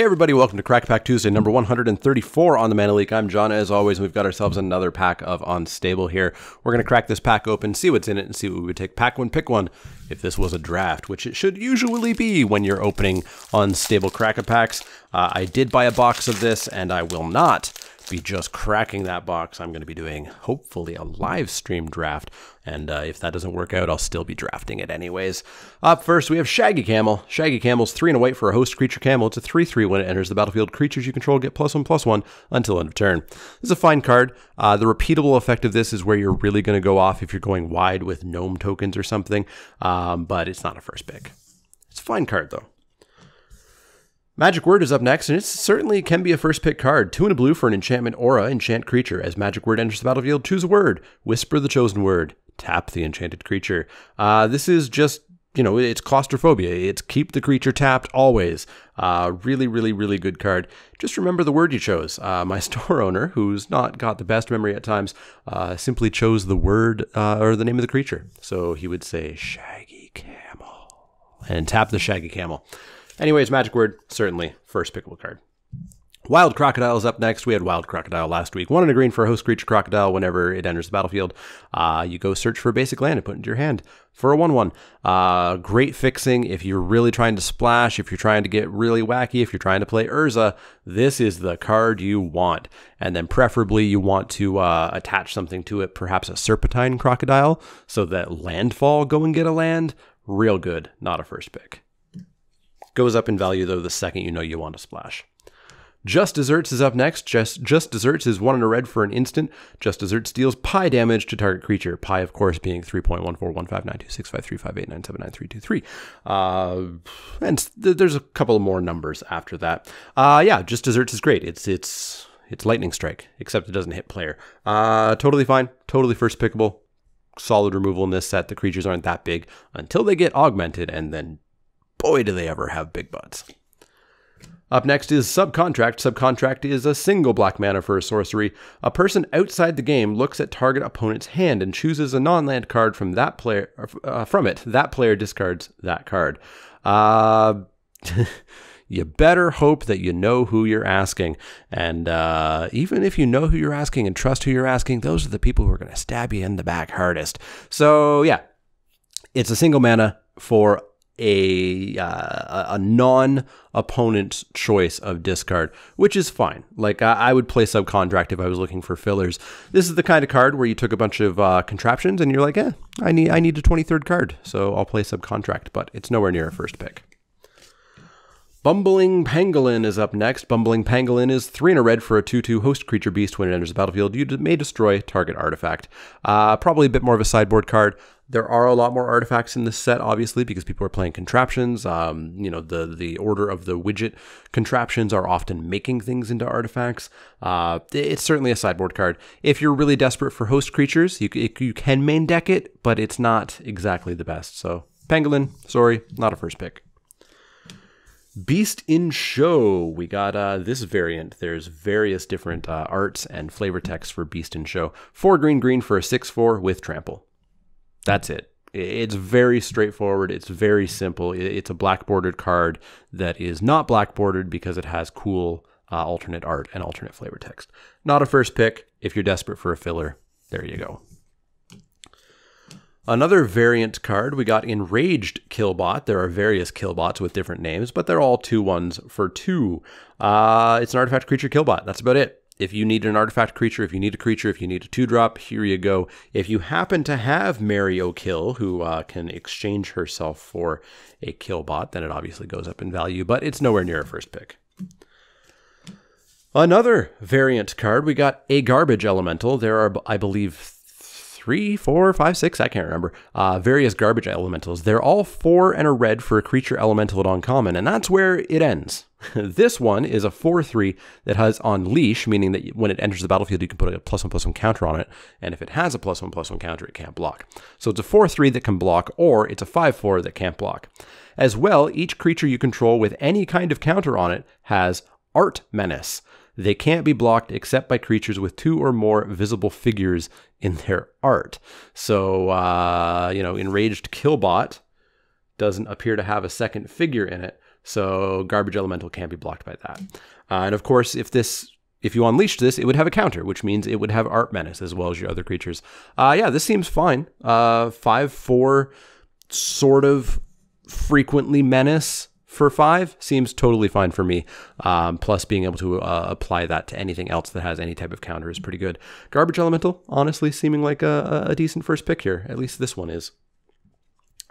Hey everybody, welcome to Crack Pack Tuesday, number 134 on the Mana Leak. I'm John, as always, and we've got ourselves another pack of Unstable here. We're going to crack this pack open, see what's in it, and see what we would take. Pack one, pick one, if this was a draft, which it should usually be when you're opening Unstable Crack-A-Packs. I did buy a box of this, and I will not be just cracking that box. I'm going to be doing, hopefully, a live stream draft, and if that doesn't work out, I'll still be drafting it anyways. Up first, we have Shaggy Camel. Shaggy Camel's 3 and a white for a host creature camel. It's a 3/3 when it enters the battlefield. Creatures you control get +1/+1 until end of turn. This is a fine card. The repeatable effect of this is where you're really going to go off if you're going wide with gnome tokens or something, but it's not a first pick. It's a fine card, though. Magic Word is up next, and it certainly can be a first pick card. 2 and a blue for an enchantment aura, enchant creature. As Magic Word enters the battlefield, choose a word. Whisper the chosen word. Tap the enchanted creature. This is just, you know, it's claustrophobia. It's keep the creature tapped always. Really good card. Just remember the word you chose. My store owner, who's not got the best memory at times, simply chose the word or the name of the creature. So he would say Shaggy Camel and tap the Shaggy Camel. Anyways, Magic Word, certainly first pickable card. Wild Crocodile is up next. We had Wild Crocodile last week. 1 and a green for a host creature Crocodile. Whenever it enters the battlefield, you go search for a basic land and put it into your hand for a 1/1. Great fixing if you're really trying to splash, if you're trying to get really wacky, if you're trying to play Urza, this is the card you want. And then preferably you want to attach something to it, perhaps a Serpentine Crocodile, so that landfall, go and get a land. Real good, not a first pick. Goes up in value, though, the second you know you want to splash. Just Desserts is up next. Just Desserts is 1 and a red for an instant. Just Desserts deals pi damage to target creature. Pi, of course, being 3.14159265358979323. And there's a couple more numbers after that. Yeah, Just Desserts is great. It's Lightning Strike, except it doesn't hit player. Totally fine. Totally first pickable. Solid removal in this set. The creatures aren't that big until they get augmented, and then boy, do they ever have big butts. Up next is Subcontract. Subcontract is a single black mana for a sorcery. A person outside the game looks at target opponent's hand and chooses a non-land card from that player. From it, that player discards that card. You better hope that you know who you're asking. And even if you know who you're asking and trust who you're asking, those are the people who are going to stab you in the back hardest. So yeah, it's a single mana for a non-opponent's choice of discard, which is fine. Like, I would play Subcontract if I was looking for fillers. This is the kind of card where you took a bunch of contraptions and you're like, I need a 23rd card, so I'll play Subcontract, but it's nowhere near a first pick. Bumbling Pangolin is up next. Bumbling Pangolin is 3 and a red for a 2/2 host creature beast. When it enters the battlefield, you may destroy target artifact. Probably a bit more of a sideboard card. There are a lot more artifacts in this set, obviously, because people are playing contraptions. You know, the order of the widget contraptions are often making things into artifacts. It's certainly a sideboard card. If you're really desperate for host creatures, you can main deck it, but it's not exactly the best. So Pangolin, sorry, not a first pick. Beast in Show. We got this variant. There's various different arts and flavor text for Beast in Show. 4 green for a 6/4 with trample. That's it. It's very straightforward. It's very simple. It's a black bordered card that is not black bordered because it has cool alternate art and alternate flavor text. Not a first pick. If you're desperate for a filler, there you go. Another variant card, we got Enraged Kill Bot. There are various kill bots with different names, but they're all 2/1s for 2. It's an artifact creature kill bot. That's about it. If you need an artifact creature, if you need a creature, if you need a 2-drop, here you go. If you happen to have Mary O'Kill, who can exchange herself for a kill bot, then it obviously goes up in value, but it's nowhere near a first pick. Another variant card, we got a Garbage Elemental. There are, I believe, 3, 4, 5, 6, I can't remember, various Garbage Elementals. They're all 4 and a red for a creature elemental at uncommon, and that's where it ends. This one is a 4/3 that has Unleash, meaning that when it enters the battlefield, you can put a +1/+1 counter on it, and if it has a +1/+1 counter, it can't block. So it's a 4/3 that can block, or it's a 5/4 that can't block. As well, each creature you control with any kind of counter on it has Art Menace. They can't be blocked except by creatures with 2 or more visible figures in their art. So, you know, Enraged Kill Bot doesn't appear to have a second figure in it. So Garbage Elemental can't be blocked by that. And of course, if you unleashed this, it would have a counter, which means it would have Art Menace as well as your other creatures. Yeah, this seems fine. 5/4 sort of frequently menace for 5 seems totally fine for me. Plus being able to apply that to anything else that has any type of counter is pretty good. Garbage Elemental, honestly, seeming like a decent first pick here. At least this one is.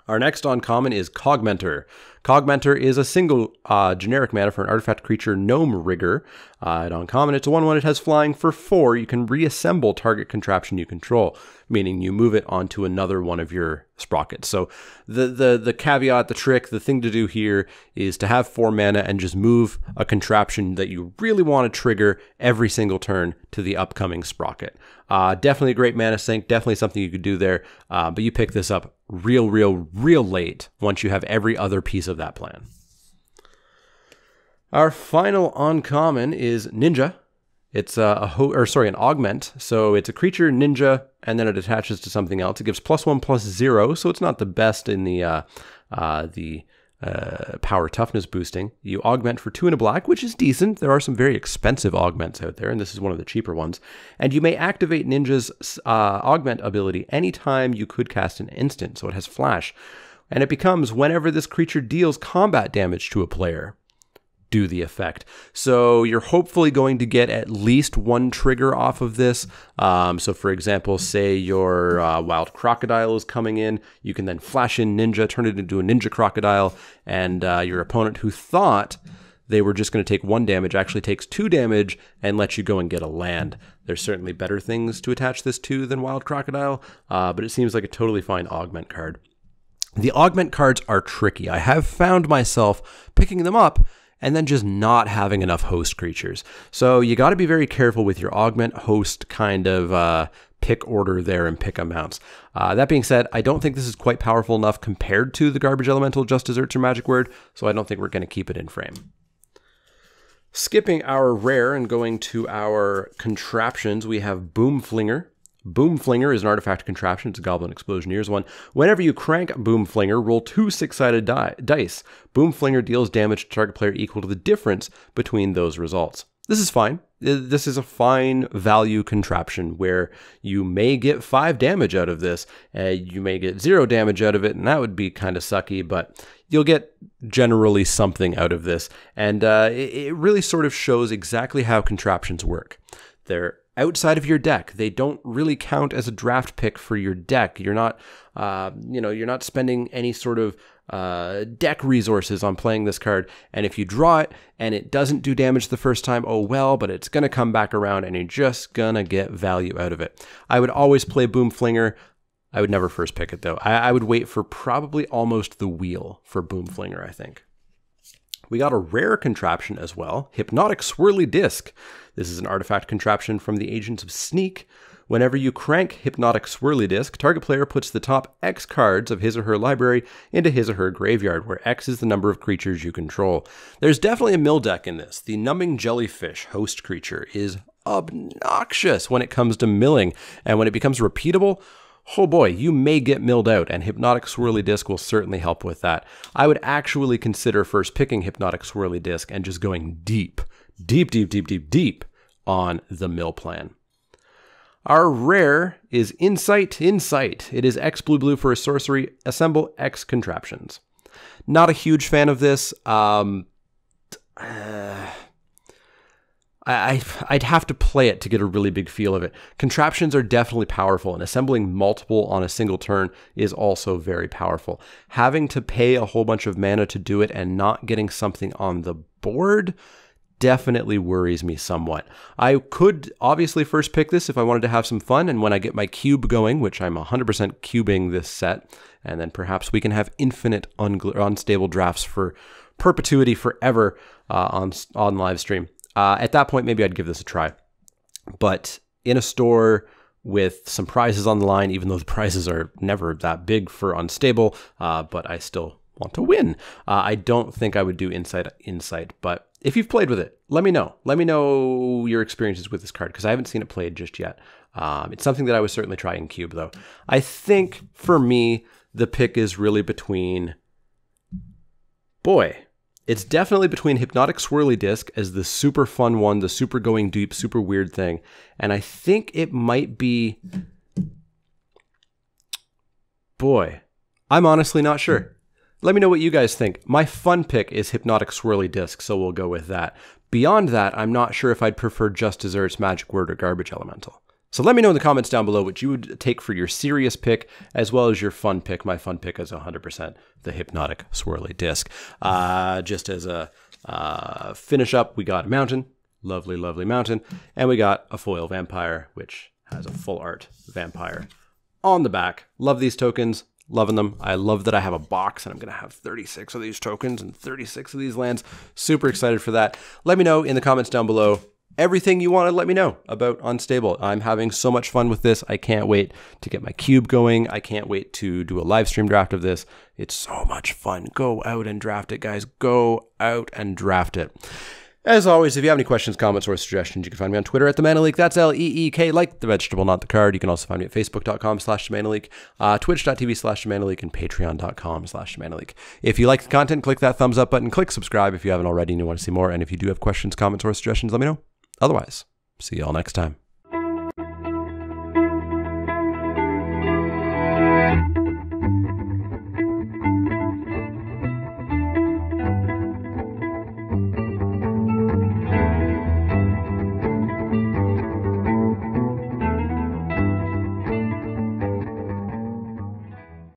Our next uncommon is Cog Mentor. Cog Mentor is a single generic mana for an artifact creature Gnome Rigger. At uncommon, it's a 1/1. It has flying for 4. You can reassemble target contraption you control, meaning you move it onto another one of your sprockets. So the caveat, the trick, the thing to do here is to have 4 mana and just move a contraption that you really want to trigger every single turn to the upcoming sprocket. Definitely a great mana sink, definitely something you could do there, but you pick this up real late once you have every other piece of that plan. Our final uncommon is Ninja. It's an augment. So it's a creature ninja, and then it attaches to something else. It gives +1/+0, so it's not the best in the power toughness boosting. You augment for 2 and a black, which is decent. There are some very expensive augments out there, and this is one of the cheaper ones. And you may activate Ninja's augment ability anytime you could cast an instant, so it has flash. And it becomes whenever this creature deals combat damage to a player, do the effect. So you're hopefully going to get at least 1 trigger off of this. So for example, say your Wild Crocodile is coming in, you can then flash in Ninja, turn it into a Ninja Crocodile, and your opponent who thought they were just going to take 1 damage actually takes 2 damage and lets you go and get a land. There's certainly better things to attach this to than Wild Crocodile, but it seems like a totally fine augment card. The augment cards are tricky. I have found myself picking them up and then just not having enough host creatures. So you got to be very careful with your augment host kind of pick order there and pick amounts. That being said, I don't think this is quite powerful enough compared to the Garbage Elemental Just Desserts or Magic Word, so I don't think we're going to keep it in frame. Skipping our rare and going to our contraptions, we have Boomflinger. Boomflinger is an artifact contraption. It's a Goblin Explosioneers one. Whenever you crank Boomflinger, roll 2 6-sided dice. Boomflinger deals damage to target player equal to the difference between those results. This is fine. This is a fine value contraption where you may get 5 damage out of this. You may get 0 damage out of it, and that would be kind of sucky, but you'll get generally something out of this. And it really sort of shows exactly how contraptions work. They're outside of your deck. They don't really count as a draft pick for your deck. You're not, you're not spending any sort of deck resources on playing this card. And if you draw it and it doesn't do damage the first time, oh well, but it's going to come back around and you're just going to get value out of it. I would always play Boomflinger. I would never first pick it though. I would wait for probably almost the wheel for Boomflinger, I think. We got a rare contraption as well, Hypnotic Swirly Disc. This is an artifact contraption from the Agents of Sneak. Whenever you crank Hypnotic Swirly Disc, target player puts the top X cards of his or her library into his or her graveyard, where X is the number of creatures you control. There's definitely a mill deck in this. The Numbing Jellyfish host creature is obnoxious when it comes to milling, and when it becomes repeatable, oh boy, you may get milled out, and Hypnotic Swirly Disc will certainly help with that. I would actually consider first picking Hypnotic Swirly Disc and just going deep on the mill plan. Our rare is Insight. It is X blue for a sorcery. Assemble X contraptions. Not a huge fan of this. I'd have to play it to get a really big feel of it. Contraptions are definitely powerful, and assembling multiple on a single turn is also very powerful. Having to pay a whole bunch of mana to do it and not getting something on the board definitely worries me somewhat. I could obviously first pick this if I wanted to have some fun, and when I get my cube going, which I'm 100% cubing this set, and then perhaps we can have infinite unstable drafts for perpetuity forever on live stream. At that point, maybe I'd give this a try. But in a store with some prizes on the line, even though the prizes are never that big for unstable, but I still want to win. I don't think I would do Insight, but if you've played with it, let me know. Let me know your experiences with this card, because I haven't seen it played just yet. It's something that I would certainly try in Cube, though. I think, for me, the pick is really between... Boy, It's definitely between Hypnotic Swirly Disc as the super fun one, the super going deep, super weird thing. And I think it might be... Boy, I'm honestly not sure. Let me know what you guys think. My fun pick is Hypnotic Swirly Disc, so we'll go with that. Beyond that, I'm not sure if I'd prefer Just Desserts, Magic Word, or Garbage Elemental. So let me know in the comments down below what you would take for your serious pick as well as your fun pick. My fun pick is 100% the Hypnotic Swirly Disc. Just as a finish up, we got a mountain, lovely, lovely mountain, and we got a foil vampire, which has a full art vampire on the back. Love these tokens, loving them. I love that I have a box and I'm going to have 36 of these tokens and 36 of these lands. Super excited for that. Let me know in the comments down below everything you want to let me know about Unstable. I'm having so much fun with this. I can't wait to get my cube going. I can't wait to do a live stream draft of this. It's so much fun. Go out and draft it, guys. Go out and draft it. As always, if you have any questions, comments, or suggestions, you can find me on Twitter at The Mana Leak. That's L-E-E-K, like the vegetable, not the card. You can also find me at facebook.com/TheManaLeak, twitch.tv/TheManaLeak, and patreon.com/TheManaLeak. If you like the content, click that thumbs up button. Click subscribe if you haven't already and you want to see more. And if you do have questions, comments, or suggestions, let me know. Otherwise, see you all next time.